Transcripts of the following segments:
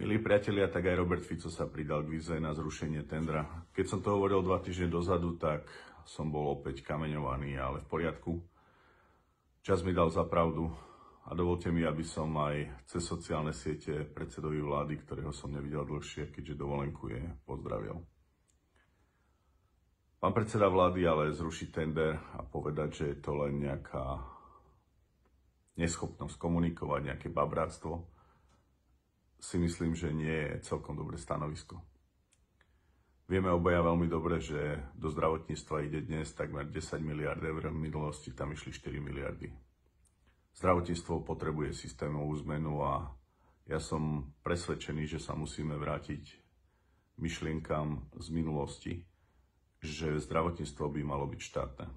Milí priatelia, tak aj Robert Fico sa pridal k výzve na zrušenie tendra. Keď som to hovoril 2 týždne dozadu, tak som bol opäť kameňovaný, ale v poriadku. Čas mi dal za pravdu a dovolte mi, aby som aj cez sociálne siete predsedovi vlády, ktorého som nevidel dlhšie, keďže dovolenku je, pozdravil. Pán predseda vlády ale zrušiť tender a povedať, že je to len nejaká neschopnosť komunikovať, nejaké babráctvo, si myslím, že nie je celkom dobré stanovisko. Vieme obaja veľmi dobre, že do zdravotníctva ide dnes takmer 10 miliard eur, v minulosti tam išli 4 miliardy. Zdravotníctvo potrebuje systémovú zmenu a ja som presvedčený, že sa musíme vrátiť myšlienkam z minulosti, že zdravotníctvo by malo byť štátne.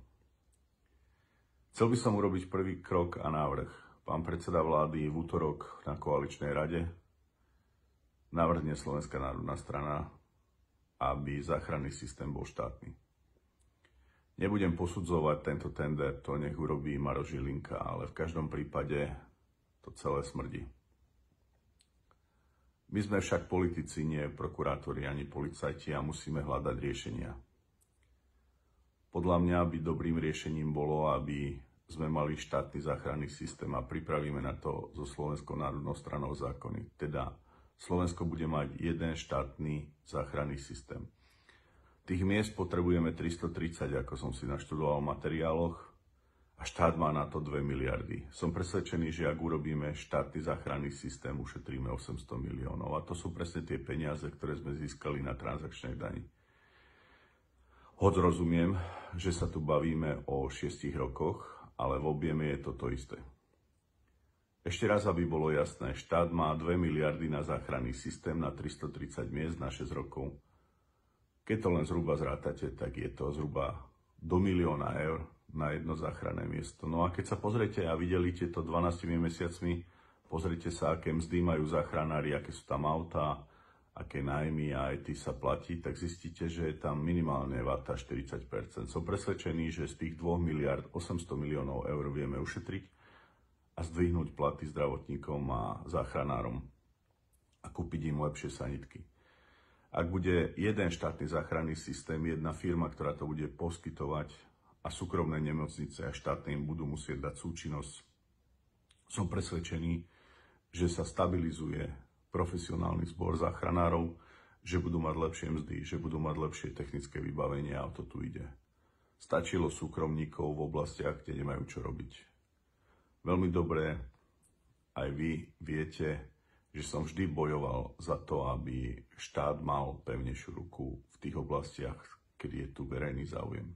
Chcel by som urobiť prvý krok a návrh. Pán predseda vlády v útorok na koaličnej rade navrhne Slovenská národná strana, aby záchranný systém bol štátny. Nebudem posudzovať tento tender, to nech urobí Maroš Žilinka, ale v každom prípade to celé smrdí. My sme však politici, nie prokurátori ani policajti a musíme hľadať riešenia. Podľa mňa by dobrým riešením bolo, aby sme mali štátny záchranný systém a pripravíme na to so Slovenskou národnou stranou zákony. Teda Slovensko bude mať jeden štátny záchranný systém. Tých miest potrebujeme 330, ako som si naštudoval v materiáloch, a štát má na to 2 miliardy. Som presvedčený, že ak urobíme štátny záchranný systém, ušetríme 800 miliónov. A to sú presne tie peniaze, ktoré sme získali na transakčnej dani. Hoď rozumiem, že sa tu bavíme o 6 rokoch, ale v objeme je to isté. Ešte raz, aby bolo jasné, štát má 2 miliardy na záchranný systém na 330 miest na 6 rokov. Keď to len zhruba zrátate, tak je to zhruba do 1 000 000 eur na jedno záchranné miesto. No a keď sa pozriete a videli to 12 mesiacmi, pozrite sa, aké mzdy majú záchranári, aké sú tam autá, aké nájmy a aj tí sa platí, tak zistíte, že je tam minimálne vata 40%. Som presvedčený, že z tých 2 miliard 800 miliónov eur vieme ušetriť a zdvihnúť platy zdravotníkom a záchranárom a kúpiť im lepšie sanitky. Ak bude jeden štátny záchranný systém, jedna firma, ktorá to bude poskytovať a súkromné nemocnice a štátne im budú musieť dať súčinnosť, som presvedčený, že sa stabilizuje profesionálny zbor záchranárov, že budú mať lepšie mzdy, že budú mať lepšie technické vybavenie a o to tu ide. Stačilo súkromníkov v oblastiach, kde nemajú čo robiť. Veľmi dobre aj vy viete, že som vždy bojoval za to, aby štát mal pevnejšiu ruku v tých oblastiach, keď je tu verejný záujem.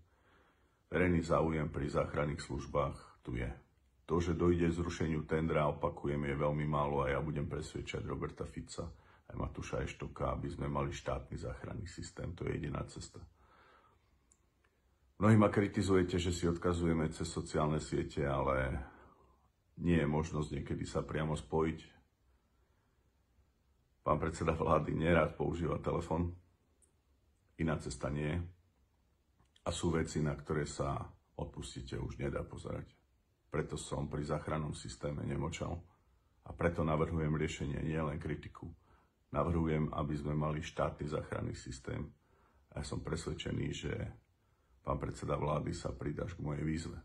Verejný záujem pri záchranných službách tu je. To, že dojde k zrušeniu tendra, opakujem, je veľmi málo a ja budem presvedčať Roberta Fica aj Matúša Eštoka, aby sme mali štátny záchranný systém. To je jediná cesta. Mnohí ma kritizujete, že si odkazujeme cez sociálne siete, ale nie je možnosť niekedy sa priamo spojiť. Pán predseda vlády nerád používa telefon, iná cesta nie je. A sú veci, na ktoré sa, odpustite, už nedá pozerať. Preto som pri záchrannom systéme nemočal a preto navrhujem riešenie, nie len kritiku. Navrhujem, aby sme mali štátny záchranný systém a ja som presvedčený, že pán predseda vlády sa pridá k mojej výzve.